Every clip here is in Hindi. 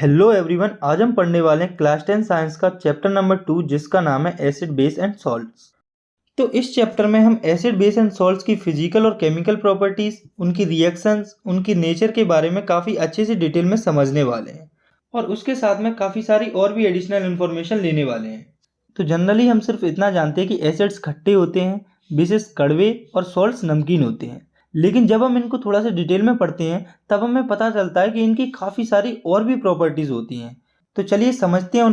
हेलो एवरीवन, आज हम पढ़ने वाले हैं क्लास 10 साइंस का चैप्टर नंबर 2 जिसका नाम है एसिड बेस एंड सॉल्ट्स। तो इस चैप्टर में हम एसिड बेस एंड सॉल्ट्स की फिजिकल और केमिकल प्रॉपर्टीज, उनकी रिएक्शंस, उनकी नेचर के बारे में काफ़ी अच्छे से डिटेल में समझने वाले हैं और उसके साथ में काफ़ी सारी और भी एडिशनल इन्फॉर्मेशन लेने वाले हैं। तो जनरली हम सिर्फ इतना जानते हैं कि एसिड्स खट्टे होते हैं, बेसिस कड़वे और सॉल्ट्स नमकीन होते हैं। लेकिन जब हम इनको थोड़ा सा डिटेल में पढ़ते हैं तब हमें पता चलता है कि इनकी काफ़ी सारी और भी प्रॉपर्टीज होती हैं। तो चलिए समझते हैं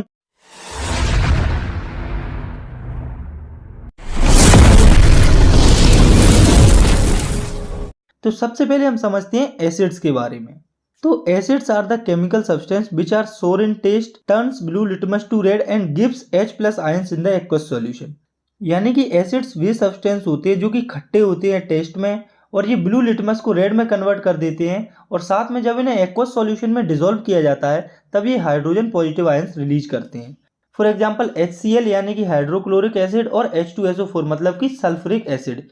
तो सबसे पहले हम समझते हैं एसिड्स के बारे में। तो acids are the chemical substance which are sour in taste, turns blue litmus to red and gives H+ ions in the aqueous solution. यानी कि एसिड्स वे सब्सटेंस होते हैं जो कि खट्टे होते हैं टेस्ट में और ये ब्लू लिटमस को रेड में कन्वर्ट कर देते हैं और साथ में जब इन्हें एक्वस सॉल्यूशन में डिसॉल्व किया जाता है तब ये हाइड्रोजन पॉजिटिव आयंस रिलीज करते हैं। फॉर एग्जांपल HCl यानी कि हाइड्रोक्लोरिक एसिड और H2SO4 मतलब कि सल्फ्यूरिक एसिड।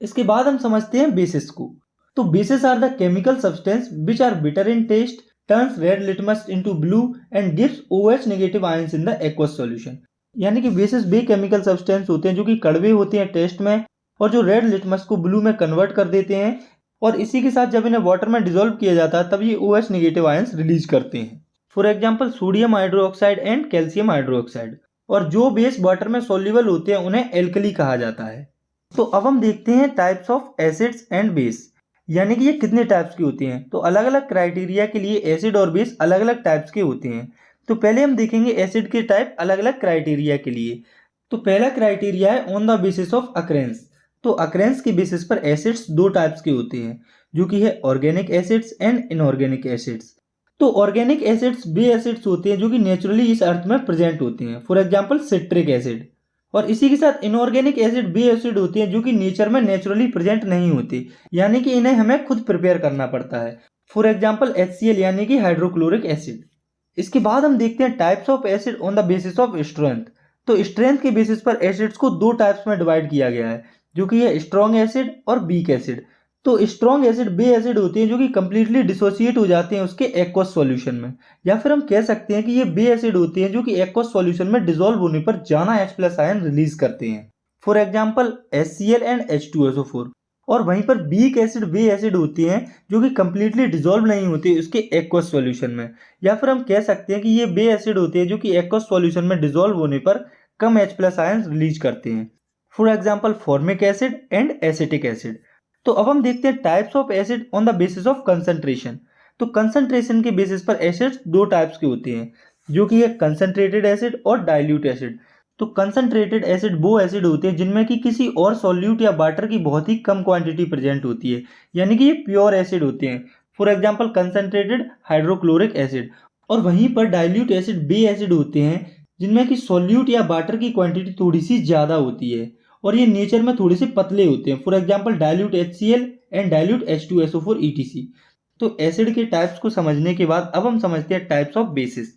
इसके बाद हम समझते हैं बेसिस को। तो bases are the chemical substance which are bitter in taste, turns red litmus into blue and gives OH negative ions in the aqueous solution. यानी कि बेसिस बे केमिकल सब्सटेंस होते हैं जो कि कड़वे होते हैं टेस्ट में और जो रेड लिटमस को ब्लू में कन्वर्ट कर देते हैं और इसी के साथ जब इन्हें वाटर में डिसॉल्व किया जाता है तब ये OH नेगेटिव आयंस रिलीज करते हैं। For example sodium hydroxide and calcium hydroxide. और जो बेस वाटर में सोल्यूबल होते हैं उन्हें एल्कली कहा जाता है। तो अब हम देखते हैं types of acids and base, यानी कि ये कितने टाइप्स की होती हैं। तो अलग अलग क्राइटेरिया के लिए एसिड और बेस अलग अलग टाइप्स के होते हैं। तो पहले हम देखेंगे एसिड के टाइप अलग अलग क्राइटेरिया के लिए। तो पहला क्राइटेरिया है on the basis of occurrence. तो अकरेंस के बेसिस पर एसिड्स दो टाइप्स के होते हैं जो कि है organic acids and inorganic acids. तो ऑर्गेनिक एसिड्स वे एसिड्स होते हैं जो कि नेचुरली इस अर्थ में प्रेजेंट होते हैं, फॉर एग्जांपल सिट्रिक एसिड। और इसी के साथ इनऑर्गेनिक एसिड वे एसिड होते हैं जो कि नेचर में नेचुरली प्रेजेंट नहीं होते, यानी कि इन्हें हमें खुद प्रिपेयर करना पड़ता है, फॉर एग्जांपल HCl यानी कि हाइड्रोक्लोरिक एसिड। इसके बाद हम देखते हैं types of acid on the basis of strength. तो स्ट्रेंथ के बेसिस पर एसिड्स को दो टाइप्स में डिवाइड किया गया है जो कि है स्ट्रॉन्ग एसिड और वीक एसिड। तो स्ट्रॉन्ग एसिड वे एसिड होते हैं जो कि कंप्लीटली डिसोसिएट हो जाते हैं उसके एक्वस सॉल्यूशन में, या फिर हम कह सकते हैं कि ये वे एसिड होते हैं जो कि एक्वस सॉल्यूशन में डिसॉल्व होने पर ज्यादा H+ आयन रिलीज करते हैं, for example HCl and H2SO4। और वहीं पर वीक एसिड वे एसिड होते हैं जो कि कंप्लीटली डिसॉल्व नहीं होते उसके एक्वस सॉल्यूशन में, या फिर हम कह सकते हैं कि ये वे एसिड होते हैं जो कि एक्वस सॉल्यूशन में डिसॉल्व होने पर कम H+ आयन रिलीज करते हैं, for example formic acid and acetic acid. तो अब हम देखते हैं types of acid on the basis of concentration. तो कंसंट्रेशन के बेसिस पर एसिड्स दो टाइप्स के होते हैं जो कि है कंसंट्रेटेड एसिड और डाइल्यूट एसिड। तो कंसंट्रेटेड एसिड वो एसिड होते हैं जिनमें कि किसी और सॉल्यूट या वाटर की बहुत ही कम क्वांटिटी प्रेजेंट होती है, यानी कि ये प्योर एसिड होते हैं, for example concentrated hydrochloric acid. और वहीं पर डाइल्यूट एसिड वे एसिड होते हैं जिनमें कि सॉल्यूट या वाटर की क्वांटिटी थोड़ी सी ज़्यादा होती है और ये नेचर में थोड़े से पतले होते हैं, for example dilute HCl and dilute H2SO4 ETC। तो एसिड के टाइप्स को समझने के बाद अब हम समझते हैं टाइप्स ऑफ बेसिस।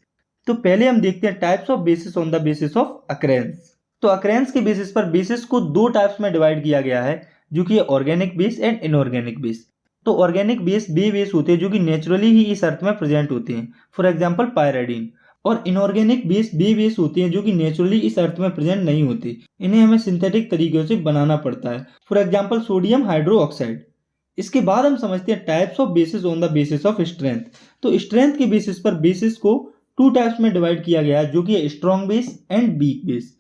तो पहले हम देखते हैं types of basis on the basis of occurrence. तो अकरेंस के बेसिस पर बेसिस को दो टाइप्स में डिवाइड किया गया है जो कि organic base and inorganic base. तो ऑर्गेनिक बेस वे बेस होते हैं जो कि नेचुरली ही इस अर्थ में प्रेजेंट होते हैं, फॉर एग्जांपल पायराडीन। और इनऑर्गेनिक बेस वे बेस होते हैं जो कि नेचुरली इस अर्थ में प्रेजेंट नहीं होते, इन्हें हमें सिंथेटिक तरीकों से बनाना पड़ता है, फॉर एग्जांपल सोडियम हाइड्रोक्साइड। इसके बाद हम समझते हैं types of basis on the basis of strength. तो स्ट्रेंथ के बेसिस पर बेसिस को टू टाइप्स में डिवाइड किया गया है जो कि है strong base and weak base.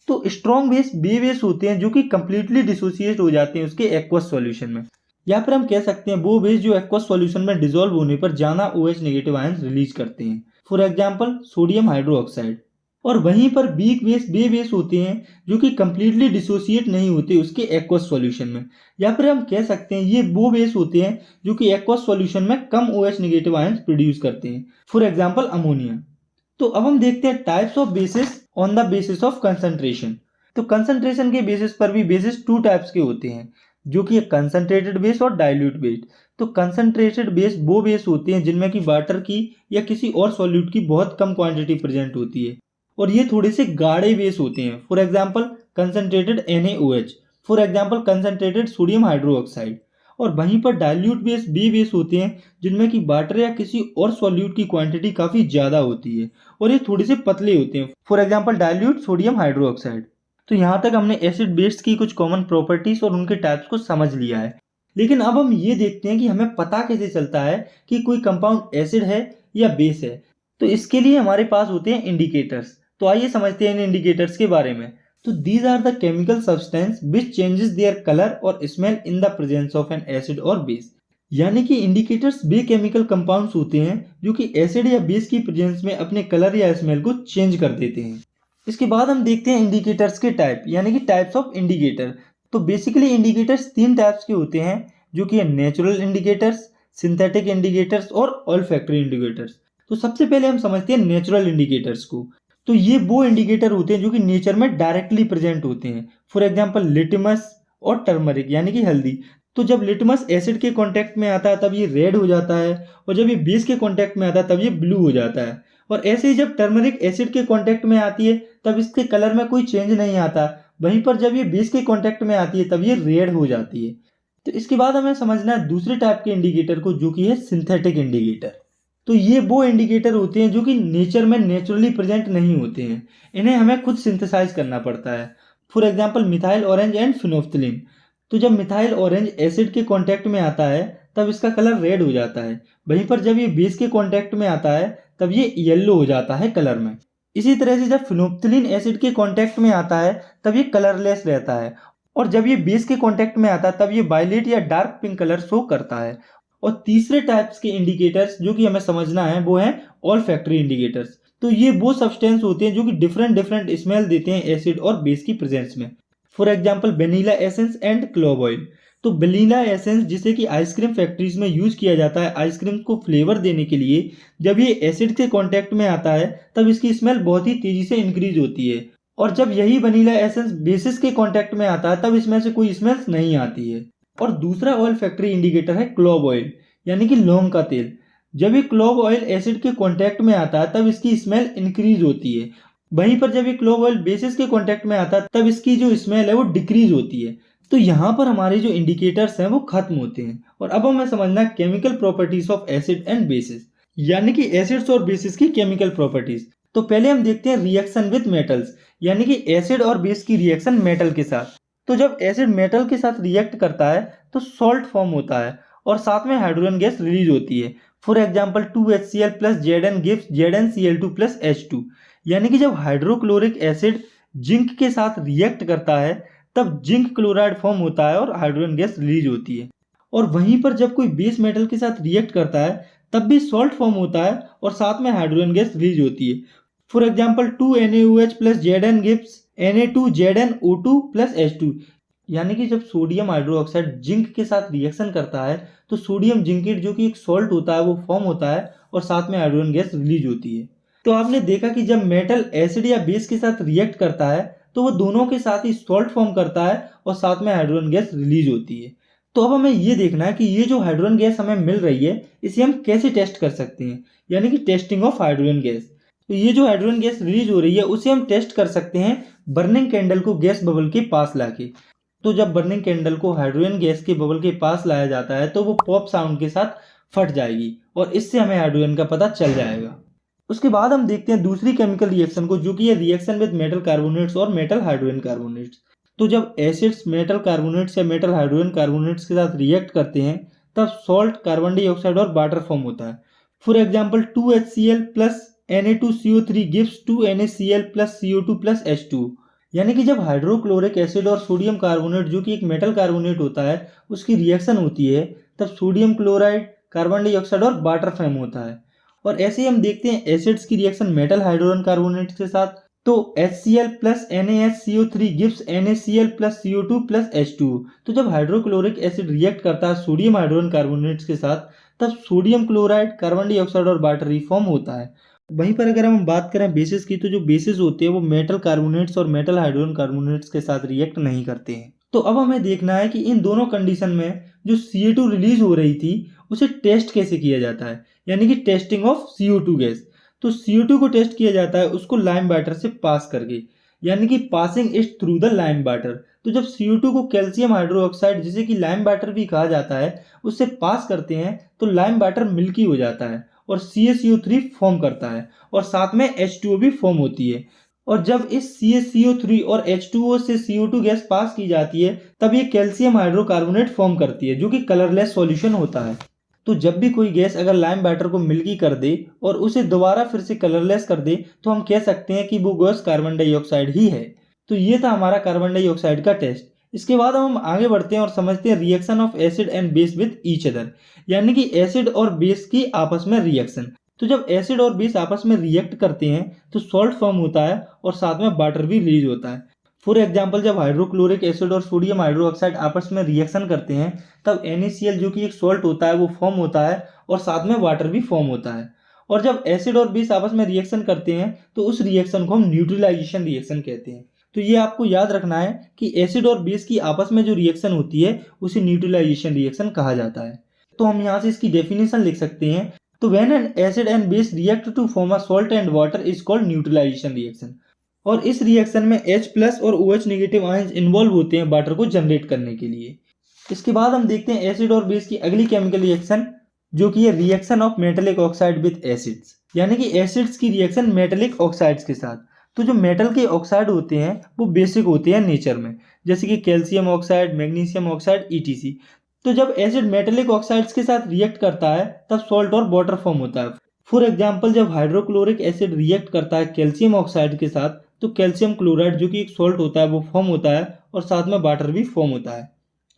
तो स्ट्रॉन्ग बेस वे बेस होते हैं जो कि कंप्लीटली डिसोसिएट हो जाते हैं उसके एक्वस सॉल्यूशन में, या फिर हम कह सकते हैं वो बेस जो एक्वस सॉल्यूशन में डिसॉल्व होने पर ज्यादा OH नेगेटिव आयंस रिलीज करते हैं, फॉर एग्जांपल सोडियम हाइड्रोक्साइड। और वहीं पर वीक बेस वे बेस होते हैं जो कि कंप्लीटली डिसोसिएट नहीं होते उसके एक्वस सॉल्यूशन में, या फिर हम कह सकते हैं ये वो बेस होते हैं जो कि एक्वस सॉल्यूशन में कम OH नेगेटिव आयंस प्रोड्यूस करते हैं, फॉर एग्जांपल अमोनिया। तो अब हम देखते हैं types of basis on the basis of concentration. तो कंसंट्रेशन के बेसिस पर भी बेसिस टू टाइप्स के होते हैं जो कि कंसंट्रेटेड बेस और डाइल्यूट बेस। तो कंसंट्रेटेड बेस वो बेस होते हैं जिनमें कि वाटर की या किसी और सॉल्यूट की बहुत कम क्वांटिटी प्रेजेंट होती है और ये थोड़े से गाढ़े बेस होते हैं, for example concentrated NaOH, for example concentrated sodium hydroxide. और वहीं पर डाइल्यूट बेस वे बेस होते हैं जिनमें कि वाटर या किसी और सॉल्यूट की क्वांटिटी काफ़ी ज़्यादा होती है और ये थोड़े से पतले होते हैं। For example dilute sodium hydroxide. तो यहाँ तक हमने एसिड बेस की कुछ कॉमन प्रॉपर्टीज और उनके टाइप्स को समझ लिया है। लेकिन अब हम ये देखते हैं कि हमें पता कैसे चलता है कि कोई कंपाउंड एसिड है या बेस है। तो इसके लिए हमारे पास होते हैं इंडिकेटर्स। तो आइए समझते हैं इन इंडिकेटर्स के बारे में। तो these are the chemical substance which changes their colour और smell in the presence of an acid और बेस। यानी कि इंडिकेटर्स वे केमिकल कंपाउंड्स होते हैं जो कि एसिड या बेस की प्रेजेंस में अपने कलर या स्मेल को चेंज कर देते हैं। इसके बाद हम देखते हैं इंडिकेटर्स के टाइप, यानी कि टाइप्स ऑफ इंडिकेटर। तो बेसिकली इंडिकेटर्स 3 टाइप्स के होते हैं जो कि है नेचुरल इंडिकेटर्स, सिंथेटिक इंडिकेटर्स और ऑल्फैक्टरी इंडिकेटर्स। तो सबसे पहले हम समझते हैं नेचुरल इंडिकेटर्स को। तो ये वो इंडिकेटर होते हैं जो कि नेचर में डायरेक्टली प्रेजेंट होते हैं। फॉर एग्जांपल लिटमस और टर्मरिक यानी कि हल्दी। तो जब लिटमस एसिड के कांटेक्ट में आता है तब ये रेड हो जाता है और जब ये बेस के कांटेक्ट में आता है तब ये ब्लू हो जाता है। और ऐसे ही जब टर्मरिक एसिड के कांटेक्ट में आती है तब इसके कलर में कोई चेंज नहीं आता। वहीं पर जब ये बेस के कांटेक्ट में आती है तब ये रेड हो जाती है। तो इसके बाद हमें समझना है दूसरे टाइप के इंडिकेटर को जो कि है सिंथेटिक इंडिकेटर। तो ये वो इंडिकेटर होते हैं जो कि नेचर में नेचुरली प्रेजेंट नहीं होते हैं, इन्हें हमें खुद सिंथेसाइज करना पड़ता है। For example methyl orange and phenolphthalein. तो जब मिथाइल ऑरेंज एसिड के कांटेक्ट में आता है तब इसका कलर रेड हो जाता है। वहीं पर जब ये बेस के कांटेक्ट में आता है तब ये येलो हो जाता है कलर में। इसी तरह से जब फिनोफ्थलीन एसिड के कांटेक्ट में आता है तब ये कलरलेस रहता है और जब ये बेस के कांटेक्ट में आता है तब ये वायलेट या डार्क पिंक कलर शो करता है। और तीसरे टाइप्स के इंडिकेटर्स जो कि हमें समझना है वो है ऑल्फैक्टरी इंडिकेटर्स। तो ये वो सब्सटेंस होते हैं जो कि डिफरेंट डिफरेंट स्मेल देते हैं एसिड और बेस की प्रेजेंस में। For example vanilla essence and clove oil. तो वेनिला एसेंस जिसे कि आइसक्रीम फैक्ट्रीज में यूज किया जाता है आइसक्रीम को फ्लेवर देने के लिए, जब ये एसिड के कांटेक्ट में आता है तब इसकी स्मेल बहुत ही तेजी से इंक्रीज होती है और जब यही वेनिला एसेंस बेसिस के कांटेक्ट में आता है तब इसमें से कोई स्मेल नहीं आती है। और दूसरा ऑयल फैक्ट्री इंडिकेटर है क्लोव ऑयल यानी कि लौंग का तेल। जब ये क्लोव ऑयल एसिड के कांटेक्ट में आता है तब इसकी स्मेल इंक्रीज होती है। वहीं पर जब ये क्लोव ऑयल बेसिस के कांटेक्ट में आता है तब इसकी जो स्मेल है वो डिक्रीज होती है। तो यहाँ पर हमारे जो इंडिकेटर्स हैं वो खत्म होते हैं। और अब हमें समझना है chemical properties of acid and bases, यानी कि एसिड्स और बेसिस की केमिकल प्रॉपर्टीज। तो पहले हम देखते हैं रिएक्शन विद मेटल्स, यानी कि एसिड और बेस की रिएक्शन मेटल के साथ। तो जब एसिड मेटल के साथ रिएक्ट करता है तो सॉल्ट फॉर्म होता है और साथ में हाइड्रोजन गैस रिलीज होती है। For example 2HCl plus Zn gives ZnCl2 plus H2। यानी कि जब हाइड्रोक्लोरिक एसिड जिंक के साथ रिएक्ट करता है तब जिंक क्लोराइड फॉर्म होता है और हाइड्रोजन गैस रिलीज होती है। और वहीं पर जब कोई बेस मेटल के साथ रिएक्ट करता है तब भी सॉल्ट फॉर्म होता है और साथ में हाइड्रोजन गैस रिलीज होती है। For example 2NaOH plus Zn gives Na2ZnO2 plus H2। यानी कि जब सोडियम हाइड्रोक्साइड जिंक के साथ रिएक्शन करता है तो सोडियम जिंकेट जो कि एक सॉल्ट होता है वो फॉर्म होता है और साथ में हाइड्रोजन गैस रिलीज होती है। तो आपने देखा कि जब मेटल एसिड या बेस के साथ रिएक्ट करता है तो वो दोनों के साथ ही सॉल्ट फॉर्म करता है और साथ में हाइड्रोजन गैस रिलीज होती है। तो अब हमें ये देखना है कि ये जो हाइड्रोजन गैस हमें मिल रही है इसे हम कैसे टेस्ट कर सकते हैं, यानी कि टेस्टिंग ऑफ हाइड्रोजन गैस। तो ये जो हाइड्रोजन गैस रिलीज हो रही है उसे हम टेस्ट कर सकते हैं बर्निंग कैंडल को गैस बबल के पास लाके। तो जब बर्निंग कैंडल को हाइड्रोजन गैस के बबल के पास लाया जाता है तो वो पॉप साउंड के साथ फट जाएगी और इससे हमें हाइड्रोजन का पता चल जाएगा। उसके बाद हम देखते हैं दूसरी केमिकल रिएक्शन को जो कि है रिएक्शन विद मेटल कार्बोनेट्स और मेटल हाइड्रोजन कार्बोनेट्स। तो जब एसिड्स मेटल कार्बोनेट्स या मेटल हाइड्रोजन कार्बोनेट्स के साथ रिएक्ट करते हैं तब सॉल्ट, कार्बन डाइऑक्साइड और वाटर फॉर्म होता है। For example 2HCl plus Na2CO3 gives 2NaCl plus CO2 plus H2। यानी कि जब हाइड्रोक्लोरिक एसिड और सोडियम कार्बोनेट जो कि एक मेटल कार्बोनेट होता है उसकी रिएक्शन होती है तब सोडियम क्लोराइड, कार्बन डाइऑक्साइड और वाटर फॉर्म होता है। और ऐसे ही हम देखते हैं एसिड्स की रिएक्शन मेटल हाइड्रोजन कार्बोनेट के साथ। तो HCl plus NaHCO3 gives NaCl plus CO2 plus H2। तो जब हाइड्रोक्लोरिक एसिड रिएक्ट करता है सोडियम हाइड्रोजन कार्बोनेट्स के साथ तब सोडियम क्लोराइड, कार्बन डाइऑक्साइड और वाटर रिफॉर्म होता है। वहीं पर अगर हम बात करें बेसिस की तो जो बेसिस होते हैं वो मेटल कार्बोनेट्स और मेटल हाइड्रोजन कार्बोनेट्स के साथ रिएक्ट नहीं करते हैं। तो अब हमें देखना है कि इन दोनों कंडीशन में जो CO2 रिलीज हो रही थी उसे टेस्ट कैसे किया जाता है, यानी कि टेस्टिंग ऑफ CO2 गैस। तो CO2 को टेस्ट किया जाता है उसको लाइम वाटर से पास करके। यानी कि passing it through the lime water. तो जब CO2 को कैल्शियम हाइड्रोक्साइड, जिसे कि लाइम वाटर भी कहा जाता है, उससे पास करते हैं तो लाइम वाटर मिल्की हो जाता है और CaCO3 फॉर्म करता है और साथ में H2O भी फॉर्म होती है। और जब इस CaCO3 और H2O से CO2 गैस पास की जाती है तब ये कैल्शियम हाइड्रोकार्बोनेट फॉर्म करती है, जो कि कलरलेस सॉल्यूशन होता है। तो जब भी कोई गैस अगर लाइम वाटर को मिल्की कर दे और उसे दोबारा फिर से कलरलेस कर दे तो हम कह सकते हैं कि वो गैस कार्बन डाइऑक्साइड ही है। तो ये था हमारा कार्बन डाइऑक्साइड का टेस्ट। इसके बाद हम आगे बढ़ते हैं और समझते हैं reaction of acid and base with each other, यानी कि एसिड और बेस की आपस में रिएक्शन। तो जब एसिड और बेस आपस में रिएक्ट करते हैं तो सॉल्ट फॉर्म होता है और साथ में वाटर भी रिलीज होता है। फॉर एग्जाम्पल, जब हाइड्रोक्लोरिक एसिड और सोडियम हाइड्रोक्साइड आपस में रिएक्शन करते हैं तब NaCl, जो कि एक सॉल्ट होता है, वो फॉर्म होता है और साथ में वाटर भी फॉर्म होता है। और जब एसिड और बेस आपस में रिएक्शन करते हैं तो उस रिएक्शन को हम न्यूट्रलाइजेशन रिएक्शन कहते हैं। तो ये आपको याद रखना है कि एसिड और बेस की आपस में जो रिएक्शन होती है उसे न्यूट्रलाइजेशन रिएक्शन कहा जाता है। तो हम यहाँ से इसकी डेफिनेशन लिख सकते हैं। तो when an acid and base react to form a salt and water is called neutralisation reaction. और इस रिएक्शन में H+ और OH नेगेटिव आयंस इन्वॉल्व होते हैं वाटर को जनरेट करने के लिए। इसके बाद हम देखते हैं एसिड और बेस की अगली केमिकल रिएक्शन, जो कि है reaction of metallic oxide with acids, यानी कि एसिड्स की रिएक्शन मेटलिक ऑक्साइड्स के साथ। तो जो मेटल के ऑक्साइड होते हैं वो बेसिक होते हैं नेचर में, जैसे कि calcium oxide, magnesium oxide, ETC। तो जब एसिड मेटलिक ऑक्साइड्स के साथ रिएक्ट करता है तब सॉल्ट और वाटर फॉर्म होता है। फॉर एग्जाम्पल, जब हाइड्रोक्लोरिक एसिड रिएक्ट करता है कैल्शियम ऑक्साइड के साथ तो कैल्शियम क्लोराइड, जो कि एक सॉल्ट होता है, वो फॉर्म होता है और साथ में वाटर भी फॉर्म होता है।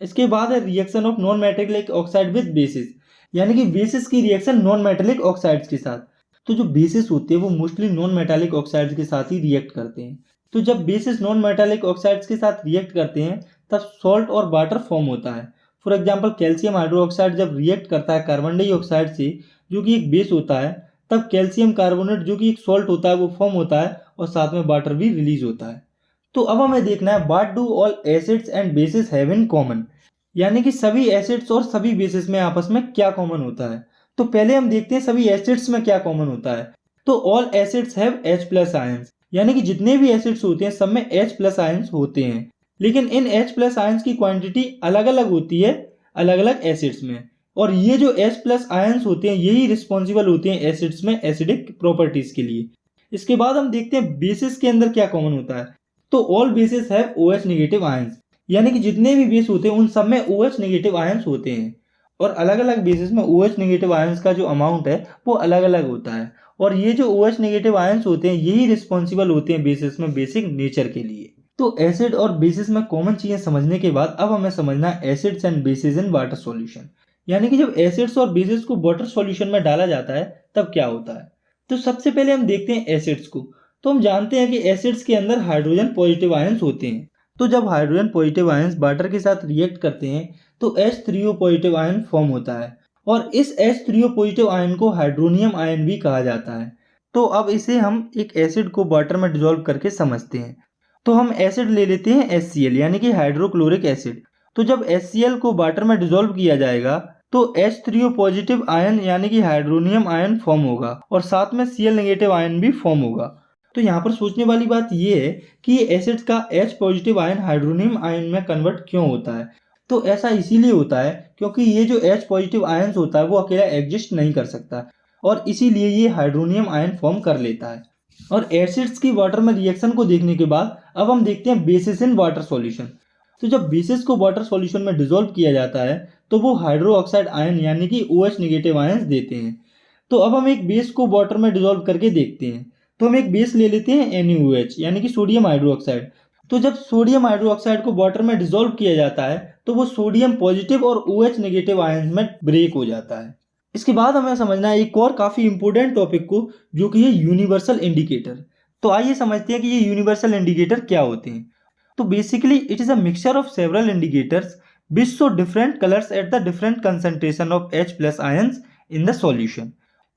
इसके बाद है reaction of non metallic oxide with basis, यानी कि बेसिस की रिएक्शन नॉन मेटलिक ऑक्साइड्स के साथ। तो जो बेसिस होते हैं वो मोस्टली नॉन मेटालिक ऑक्साइड्स के साथ ही रिएक्ट करते हैं। तो जब बेसिस नॉन मेटालिक ऑक्साइड्स के साथ रिएक्ट करते हैं तब सॉल्ट और वाटर फॉर्म होता है। फॉर एग्जाम्पल, कैल्शियम हाइड्रोक्साइड जब रिएक्ट करता है कार्बन डाइऑक्साइड से, जो कि एक बेस होता है, तब कैल्शियम कार्बोनेट, जो कि एक सॉल्ट होता है, वो फॉर्म होता है और साथ में वाटर भी रिलीज होता है। तो अब हमें देखना है what do all acids and bases have in common, यानी कि सभी एसिड्स और सभी बेसिस में आपस में क्या कॉमन होता है। तो पहले हम देखते हैं सभी एसिड्स में क्या कॉमन होता है। तो all acids have H+ ions, यानी कि जितने भी एसिड्स होते हैं सब में H+ आयंस होते हैं, लेकिन इन H+ आयंस की क्वांटिटी अलग अलग होती है अलग अलग एसिड्स में। और ये जो H+ आयंस होते हैं यही रिस्पॉन्सिबल होते हैं एसिड्स में एसिडिक प्रॉपर्टीज के लिए। इसके बाद हम देखते हैं बेसिस के अंदर क्या कॉमन होता है। तो all basis have OH negative ions, यानी कि जितने भी बेस होते हैं उन सब में OH नेगेटिव आयंस होते हैं। और अलग अलग बेसिस में OH नेगेटिव आयंस का जो अमाउंट है वो अलग अलग होता है। और ये जो OH नेगेटिव आयंस होते हैं यही रिस्पॉन्सिबल होते हैं बेसिस में बेसिक नेचर के लिए। तो एसिड और बेसिस में कॉमन चीजें समझने के बाद अब हमें समझना है acids and bases in water solution, यानी कि जब एसिड्स और बेसिस को वाटर सॉल्यूशन में डाला जाता है तब क्या होता है। तो सबसे पहले हम देखते हैं एसिड्स को। तो हम जानते हैं कि एसिड्स के अंदर हाइड्रोजन पॉजिटिव आयंस होते हैं। तो जब हाइड्रोजन पॉजिटिव आयंस वाटर के साथ रिएक्ट करते हैं तो H3O पॉजिटिव आयन फॉर्म होता है और इस H3O पॉजिटिव आयन को हाइड्रोनियम आयन भी कहा जाता है। तो अब इसे हम एक एसिड को वाटर में डिसॉल्व करके समझते हैं। तो हम एसिड ले लेते हैं HCl, यानी कि हाइड्रोक्लोरिक एसिड। तो जब HCl को वाटर में डिसॉल्व किया जाएगा तो H3O पॉजिटिव आयन यानी कि हाइड्रोनियम आयन फॉर्म होगा और साथ में Cl नेगेटिव आयन भी फॉर्म होगा। तो यहाँ पर सोचने वाली बात यह है कि ये एसिड्स का H positive ion hydronium ion में कन्वर्ट क्यों होता है। तो ऐसा इसीलिए होता है क्योंकि ये जो H पॉजिटिव आयन होता है वो अकेला एग्जिस्ट नहीं कर सकता और इसीलिए ये हाइड्रोनियम आयन फॉर्म कर लेता है। और एसिड्स की वाटर में रिएक्शन को देखने के बाद अब हम देखते हैं बेसिस इन वाटर सॉल्यूशन। तो जब बेसिस को वाटर सॉल्यूशन में डिसॉल्व किया जाता है तो वो हाइड्रो ऑक्साइड आयन यानी कि OH नेगेटिव आयंस देते हैं। तो अब हम एक बेस को वाटर में डिसॉल्व करके देखते हैं। तो हम एक बेस ले लेते हैं NaOH यानी कि सोडियम हाइड्रोक्साइड। तो जब सोडियम हाइड्रोक्साइड को वाटर में डिसॉल्व किया जाता है तो वो सोडियम पॉजिटिव और OH नेगेटिव आयंस में ब्रेक हो जाता है। इसके बाद हमें समझना है एक और काफी इंपॉर्टेंट टॉपिक को, जो कि है यूनिवर्सल इंडिकेटर। तो आइए समझते हैं कि ये यूनिवर्सल इंडिकेटर क्या होते हैं। तो basically it is a mixture of several indicators which show different colors at the different concentration of H+ ions in the solution।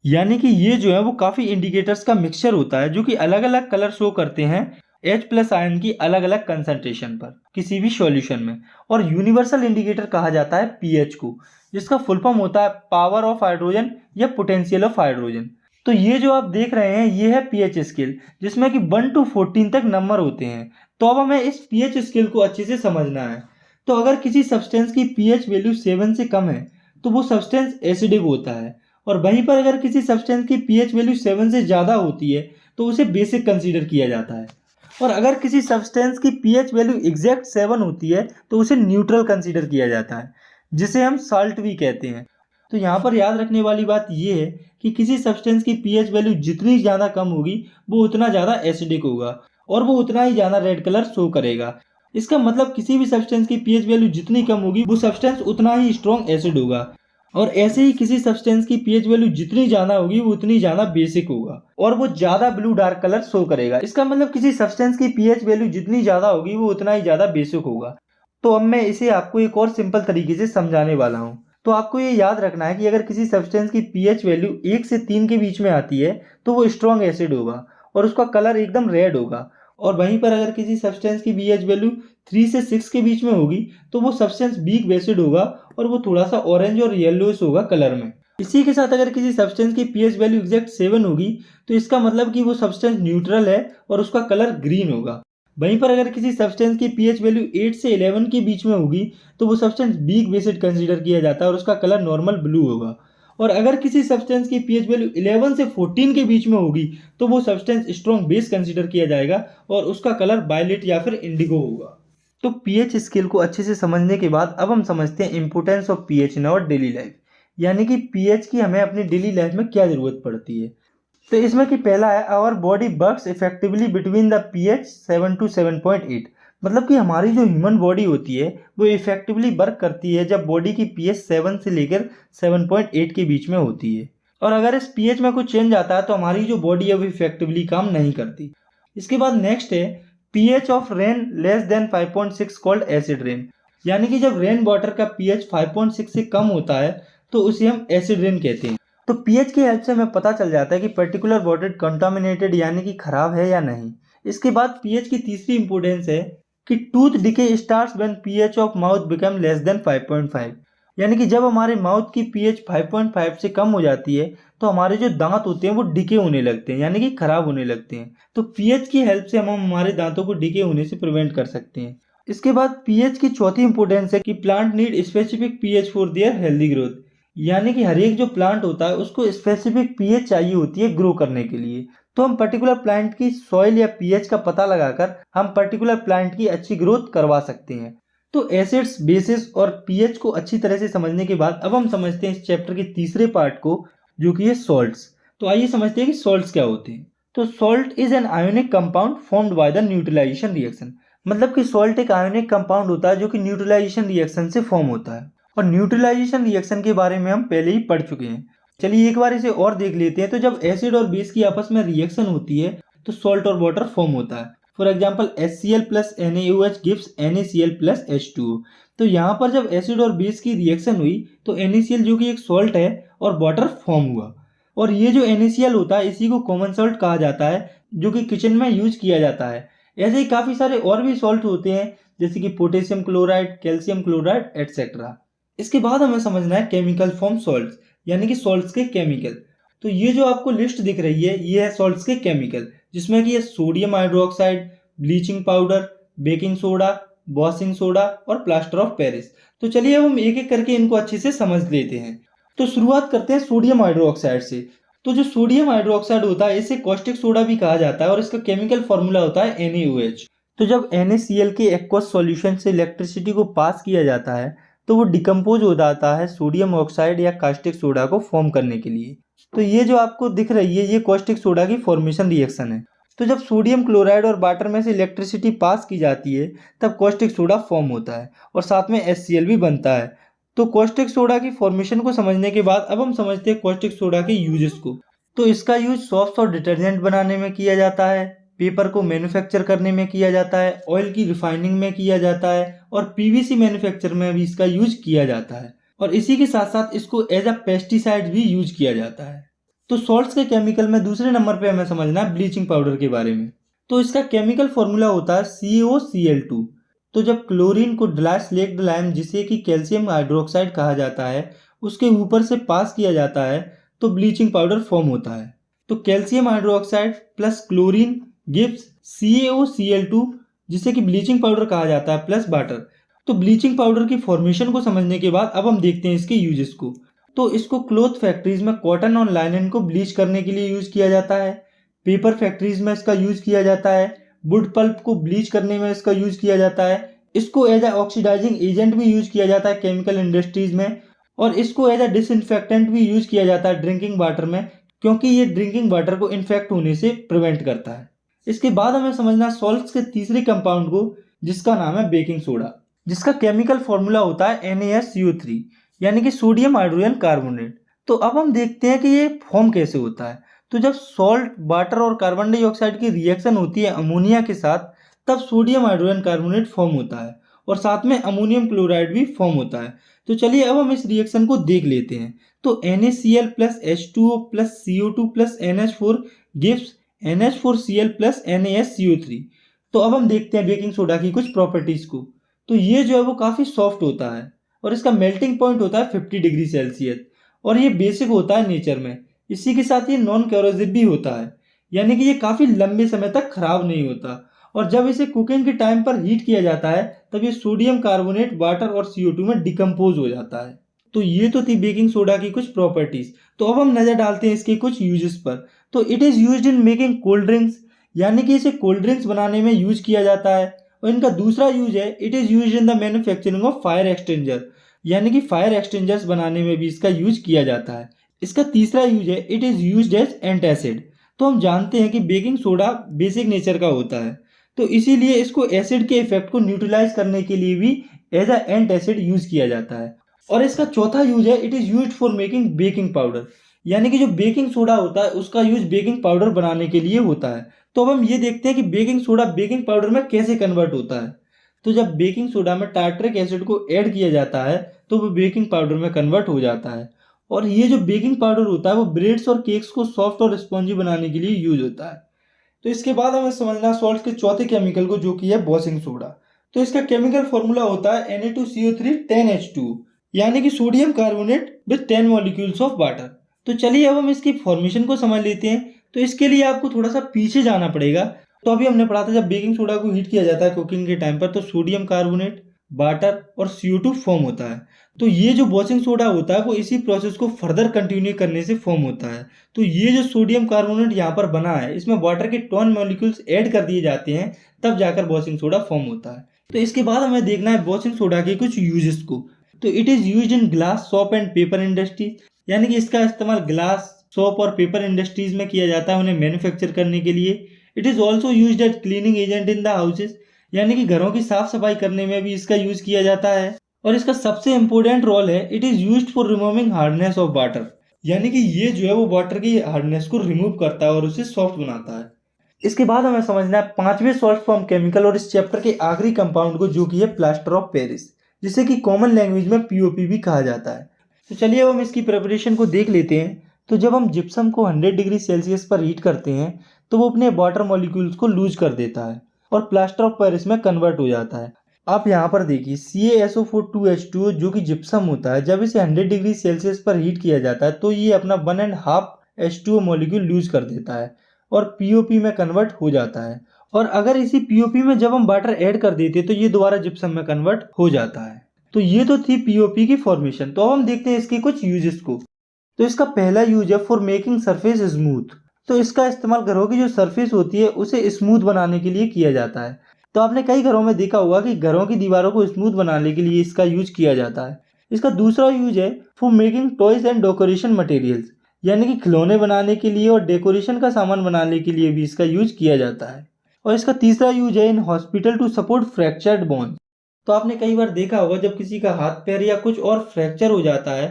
यानी कि ये जो है वो काफी इंडिकेटर्स का मिक्सचर होता है जो कि अलग अलग कलर शो करते हैं H+ आयन की अलग अलग कंसंट्रेशन पर किसी भी सॉल्यूशन में। और यूनिवर्सल इंडिकेटर कहा जाता है pH को, जिसका फुल फॉर्म होता है पावर ऑफ हाइड्रोजन या पोटेंशियल ऑफ हाइड्रोजन। तो ये जो आप देख रहे हैं ये है पीएच स्केल, जिसमें कि 1 to 14 तक नंबर होते हैं। तो अब हमें इस पीएच स्केल को अच्छे से समझना है। तो अगर किसी सब्सटेंस की पीएच वैल्यू 7 से कम है तो वो सब्सटेंस एसिडिक होता है, और वहीं पर अगर किसी सब्सटेंस की पीएच वैल्यू 7 से ज़्यादा होती है तो उसे बेसिक कंसीडर किया जाता है। और अगर किसी सब्सटेंस की पीएच वैल्यू एग्जैक्ट 7 होती है तो उसे न्यूट्रल कंसीडर किया जाता है, जिसे हम साल्ट भी कहते हैं। तो यहाँ पर याद रखने वाली बात ये है कि किसी सब्सटेंस की पीएच वैल्यू जितनी ज़्यादा कम होगी वो उतना ज़्यादा एसिडिक होगा, और वो उतना ही ज़्यादा रेड कलर शो करेगा। इसका मतलब किसी भी सब्सटेंस की पीएच वैल्यू जितनी कम होगी वो सब्सटेंस उतना ही स्ट्रॉन्ग एसिड होगा, और ऐसे ही किसी सब्सटेंस की पीएच वैल्यू जितनी ज़्यादा होगी वो उतनी ज़्यादा बेसिक होगा, और वो ज़्यादा ब्लू डार्क कलर शो करेगा। इसका मतलब किसी सब्सटेंस की पीएच वैल्यू जितनी ज़्यादा होगी वो उतना ही ज़्यादा बेसिक होगा। तो अब मैं इसे आपको एक और सिंपल तरीके से समझाने वाला हूँ। तो आपको ये याद रखना है कि अगर किसी सब्सटेंस की पीएच वैल्यू 1 से 3 के बीच में आती है तो वो स्ट्रॉन्ग एसिड होगा और उसका कलर एकदम रेड होगा, और वहीं पर अगर किसी सब्सटेंस की पीएच वैल्यू 3 से 6 के बीच में होगी तो वो सब्सटेंस वीक एसिड होगा और वो थोड़ा सा ऑरेंज और येलोइश होगा कलर में। इसी के साथ अगर किसी सब्सटेंस की पीएच वैल्यू एग्जैक्ट 7 होगी तो इसका मतलब कि वो सब्सटेंस न्यूट्रल है और उसका कलर ग्रीन होगा। वहीं पर अगर किसी सब्सटेंस की पीएच वैल्यू 8 से 11 के बीच में होगी तो वो सब्सटेंस वीक एसिड कंसीडर किया जाता है और उसका कलर नॉर्मल ब्लू होगा। और अगर किसी सब्सटेंस की पीएच वैल्यू 11 से 14 के बीच में होगी तो वो सब्सटेंस स्ट्रॉन्ग बेस कंसीडर किया जाएगा और उसका कलर वायलेट या फिर इंडिगो होगा। तो पीएच स्केल को अच्छे से समझने के बाद अब हम समझते हैं importance of pH in our daily life, यानी कि पीएच की हमें अपनी डेली लाइफ में क्या ज़रूरत पड़ती है। तो इसमें कि पहला है our body works effectively between the pH 7 to 7.8, मतलब कि हमारी जो ह्यूमन बॉडी होती है वो इफेक्टिवली वर्क करती है जब बॉडी की पीएच 7 से लेकर 7.8 के बीच में होती है, और अगर इस पीएच में कुछ चेंज आता है तो हमारी जो बॉडी है वो इफेक्टिवली काम नहीं करती। इसके बाद नेक्स्ट है pH of rain less than 5.6 called acid rain, यानी कि जब रेन वाटर का पीएच 5.6 से कम होता है तो उसे हम एसिड रेन कहते हैं। तो पीएच की हेल्प से हमें पता चल जाता है कि पर्टिकुलर वाटर कंटामिनेटेड यानी कि खराब है या नहीं। इसके बाद पीएच की तीसरी इंपोर्टेंस है कि tooth decay starts when pH of mouth become less than 5.5, यानी कि जब हमारे माउथ की पीएच 5.5 से कम हो जाती है तो हमारे जो दांत होते हैं वो डिके होने लगते हैं, यानी कि खराब होने लगते हैं। तो पीएच की हेल्प से हम हमारे दांतों को डिके होने से प्रिवेंट कर सकते हैं। इसके बाद पीएच की चौथी इंपोर्टेंस है कि plant need specific pH for their healthy growth, यानी कि हर एक जो प्लांट होता है उसको स्पेसिफिक पीएच चाहिए होती है ग्रो करने के लिए। तो हम पर्टिकुलर प्लांट की सॉइल या पीएच का पता लगाकर हम पर्टिकुलर प्लांट की अच्छी ग्रोथ करवा सकते हैं। तो एसिड्स, बेसिस और पीएच को अच्छी तरह से समझने के बाद अब हम समझते हैं इस चैप्टर के तीसरे पार्ट को, जो कि है सॉल्ट्स। तो आइए समझते हैं कि सॉल्ट्स क्या होते हैं। तो salt is an ionic compound formed by the neutralisation reaction, मतलब कि सॉल्ट एक आयोनिक कंपाउंड होता है जो कि न्यूट्रलाइजेशन रिएक्शन से फॉर्म होता है, और न्यूट्रलाइजेशन रिएक्शन के बारे में हम पहले ही पढ़ चुके हैं। चलिए एक बार इसे और देख लेते हैं। तो जब एसिड और बेस की आपस में रिएक्शन होती है तो सॉल्ट और वाटर फॉर्म होता है। For example HCl plus NaOH gives NaCl plus H2O। तो यहाँ पर जब एसिड और बेस की रिएक्शन हुई तो NaCl जो कि एक सॉल्ट है और वाटर फॉर्म हुआ, और ये जो NaCl होता है इसी को कॉमन सॉल्ट कहा जाता है जो कि किचन में यूज किया जाता है। ऐसे ही काफ़ी सारे और भी सॉल्ट होते हैं जैसे कि potassium chloride, calcium chloride etcetera. इसके बाद हमें समझना है केमिकल फॉर्म सॉल्ट्स, यानी कि सॉल्ट्स के केमिकल। तो ये जो आपको लिस्ट दिख रही है ये है सॉल्ट्स के केमिकल, जिसमें कि ये sodium hydroxide, bleaching powder, baking soda, washing soda और प्लास्टर ऑफ पेरिस। तो चलिए हम एक एक करके इनको अच्छे से समझ लेते हैं। तो शुरुआत करते हैं सोडियम हाइड्रोक्साइड से। तो जो सोडियम हाइड्रोक्साइड होता है इसे कॉस्टिक सोडा भी कहा जाता है और इसका केमिकल फॉर्मूला होता है NaOH। तो जब NaCl के एक्वस सॉल्यूशन से इलेक्ट्रिसिटी को पास किया जाता है तो वो डिकम्पोज हो जाता है सोडियम ऑक्साइड या कास्टिक सोडा को फॉर्म करने के लिए। तो ये जो आपको दिख रही है ये कास्टिक सोडा की फॉर्मेशन रिएक्शन है। तो जब सोडियम क्लोराइड और वाटर में से इलेक्ट्रिसिटी पास की जाती है तब कास्टिक सोडा फॉर्म होता है और साथ में HCl भी बनता है। तो कास्टिक सोडा की फॉर्मेशन को समझने के बाद अब हम समझते हैं कास्टिक सोडा के यूजेस को। तो इसका यूज सॉप्स और डिटर्जेंट बनाने में किया जाता है, पेपर को मैन्युफैक्चर करने में किया जाता है, ऑयल की रिफाइनिंग में किया जाता है और PVC मैन्युफैक्चर में भी इसका यूज किया जाता है, और इसी के साथ साथ इसको एज अ पेस्टिसाइड भी यूज किया जाता है। तो सॉल्ट्स के केमिकल में दूसरे नंबर पे हमें समझना है ब्लीचिंग पाउडर के बारे में। तो इसका केमिकल फॉर्मूला होता है CaOCl2। तो जब क्लोरीन को डाइस्लेक्ट लाइम, जिसे कि कैल्शियम हाइड्रोक्साइड कहा जाता है, उसके ऊपर से पास किया जाता है तो ब्लीचिंग पाउडर फॉर्म होता है। तो calcium hydroxide plus chlorine gives CaOCl2 जिसे कि ब्लीचिंग पाउडर कहा जाता है प्लस वाटर। तो ब्लीचिंग पाउडर की फॉर्मेशन को समझने के बाद अब हम देखते हैं इसके यूजेस को। तो इसको क्लॉथ फैक्ट्रीज में कॉटन और लाइनन को ब्लीच करने के लिए यूज किया जाता है, पेपर फैक्ट्रीज में इसका यूज किया जाता है, वुड पल्प को ब्लीच करने में इसका यूज किया जाता है, इसको एज अ ऑक्सीडाइजिंग एजेंट भी यूज किया जाता है केमिकल इंडस्ट्रीज में, और इसको एज अ डिसइंफेक्टेंट भी यूज किया जाता है ड्रिंकिंग वाटर में, क्योंकि ये ड्रिंकिंग वाटर को इन्फेक्ट होने से प्रिवेंट करता है। इसके बाद हमें समझना सॉल्ट्स के तीसरे कंपाउंड को, जिसका नाम है बेकिंग सोडा, जिसका केमिकल फॉर्मूला होता है NaSCO3 यानी कि सोडियम हाइड्रोजन कार्बोनेट। तो अब हम देखते हैं कि ये फॉर्म कैसे होता है। तो जब सॉल्ट, वाटर और कार्बन डाइऑक्साइड की रिएक्शन होती है अमोनिया के साथ, तब सोडियम हाइड्रोजन कार्बोनेट फॉर्म होता है और साथ में अमोनियम क्लोराइड भी फॉर्म होता है। तो चलिए अब हम इस रिएक्शन को देख लेते हैं। तो NaCl plus H2O plus CO2 plus NH4 gives NH4Cl plus NaSCO3। तो अब हम देखते हैं बेकिंग सोडा की कुछ प्रॉपर्टीज को। तो ये जो है वो काफ़ी सॉफ्ट होता है और इसका मेल्टिंग पॉइंट होता है 50 डिग्री सेल्सियस, और ये बेसिक होता है नेचर में। इसी के साथ ये नॉन करोसिव भी होता है, यानी कि ये काफ़ी लंबे समय तक खराब नहीं होता, और जब इसे कुकिंग के टाइम पर हीट किया जाता है तब ये सोडियम कार्बोनेट, वाटर और CO2 में डिकम्पोज हो जाता है। तो ये तो थी बेकिंग सोडा की कुछ प्रॉपर्टीज। तो अब हम नज़र डालते हैं इसके कुछ यूजेस पर। तो it is used in making cold drinks, यानी कि इसे कोल्ड ड्रिंक्स बनाने में यूज किया जाता है। और इनका दूसरा यूज है it is used in the manufacturing of fire extinguisher, यानी कि फायर एक्सटेंजर्स बनाने में भी इसका यूज किया जाता है। इसका तीसरा यूज है it is used as antacid. तो हम जानते हैं कि बेकिंग सोडा बेसिक नेचर का होता है, तो इसीलिए इसको एसिड के इफेक्ट को न्यूट्रलाइज करने के लिए भी एज अ एंटासिड यूज किया जाता है। और इसका चौथा यूज है it is used for making baking powder, यानी कि जो बेकिंग सोडा होता है उसका यूज बेकिंग पाउडर बनाने के लिए होता है। तो अब हम ये देखते हैं कि बेकिंग सोडा बेकिंग पाउडर में कैसे कन्वर्ट होता है। तो जब बेकिंग सोडा में टार्टरिक एसिड को ऐड किया जाता है तो वो बेकिंग पाउडर में कन्वर्ट हो जाता है, और ये जो बेकिंग पाउडर होता है वो ब्रेड्स और केक्स को सॉफ्ट और स्पॉन्जी बनाने के लिए यूज होता है। तो इसके बाद हमें समझना सॉल्ट के चौथे केमिकल को, जो कि है वॉशिंग सोडा। तो इसका केमिकल फॉर्मूला होता है Na2CO3 10H2, यानी कि sodium carbonate with 10 molecules of water. तो चलिए अब हम इसकी फॉर्मेशन को समझ लेते हैं। तो इसके लिए आपको थोड़ा सा पीछे जाना पड़ेगा। तो अभी हमने पढ़ा था जब बेकिंग सोडा को हीट किया जाता है कुकिंग के टाइम पर, तो सोडियम कार्बोनेट, वाटर और CO2 फॉर्म होता है। तो ये जो वॉशिंग सोडा होता है वो इसी प्रोसेस को फर्दर कंटिन्यू करने से फॉर्म होता है। तो ये जो सोडियम कार्बोनेट यहाँ पर बना है इसमें वाटर के 10 मॉलिक्यूल्स ऐड कर दिए जाते हैं, तब जाकर वॉशिंग सोडा फॉर्म होता है। तो इसके बाद हमें देखना है वॉशिंग सोडा के कुछ यूजेस को। तो it is used in glass, soap and paper industries, यानी कि इसका इस्तेमाल ग्लास, सॉप और पेपर इंडस्ट्रीज में किया जाता है उन्हें मैन्युफैक्चर करने के लिए। It is also used as cleaning agent in the houses, यानी कि घरों की साफ सफाई करने में भी इसका यूज किया जाता है। और इसका सबसे इंपॉर्टेंट रोल है it is used for removing hardness of water, यानी कि ये जो है वो वाटर की हार्डनेस को रिमूव करता है और उसे सॉफ्ट बनाता है। इसके बाद हमें समझना है पांचवें सॉल्ट फॉर्म केमिकल और इस चैप्टर के आखिरी कंपाउंड को, जो कि है प्लास्टर ऑफ पेरिस, जिसे कि कॉमन लैंग्वेज में POP भी कहा जाता है। तो चलिए अब हम इसकी प्रिपरेशन को देख लेते हैं। तो जब हम जिप्सम को 100 डिग्री सेल्सियस पर हीट करते हैं तो वो अपने वाटर मॉलिक्यूल्स को लूज कर देता है और प्लास्टर ऑफ पेरिस में कन्वर्ट हो जाता है। आप यहाँ पर देखिए CaSO4 जो कि जिप्सम होता है, जब इसे 100 डिग्री सेल्सियस पर हीट किया जाता है तो ये अपना 1.5 H2O मॉलिक्यूल लूज कर देता है और POP में कन्वर्ट हो जाता है। और अगर इसी POP में जब हम वाटर ऐड कर देते तो ये दोबारा जिप्सम में कन्वर्ट हो जाता है। तो ये तो थी POP की फॉर्मेशन। तो अब हम देखते हैं इसके कुछ यूजेस को। तो इसका पहला यूज है फॉर मेकिंग सरफेस स्मूथ। तो इसका इस्तेमाल घरों की जो सरफेस होती है उसे स्मूथ बनाने के लिए किया जाता है। तो आपने कई घरों में देखा होगा कि घरों की दीवारों को स्मूथ बनाने के लिए इसका यूज किया जाता है। इसका दूसरा यूज है for making toys and decoration materials, यानी कि खिलौने बनाने के लिए और डेकोरेशन का सामान बनाने के लिए भी इसका यूज किया जाता है। और इसका तीसरा यूज है in hospital to support fractured bone. तो आपने कई बार देखा होगा जब किसी का हाथ पैर या कुछ और फ्रैक्चर हो जाता है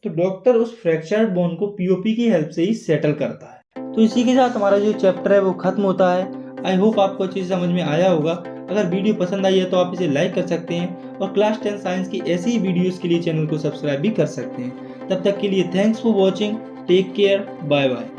तो डॉक्टर उस फ्रैक्चर्ड बोन को POP की हेल्प से ही सेटल करता है। तो इसी के साथ हमारा जो चैप्टर है वो खत्म होता है। आई होप आपको अच्छे से समझ में आया होगा। अगर वीडियो पसंद आई है तो आप इसे लाइक कर सकते हैं और क्लास 10 साइंस की ऐसी ही वीडियोस के लिए चैनल को सब्सक्राइब भी कर सकते हैं। तब तक के लिए thanks for watching, take care, bye bye.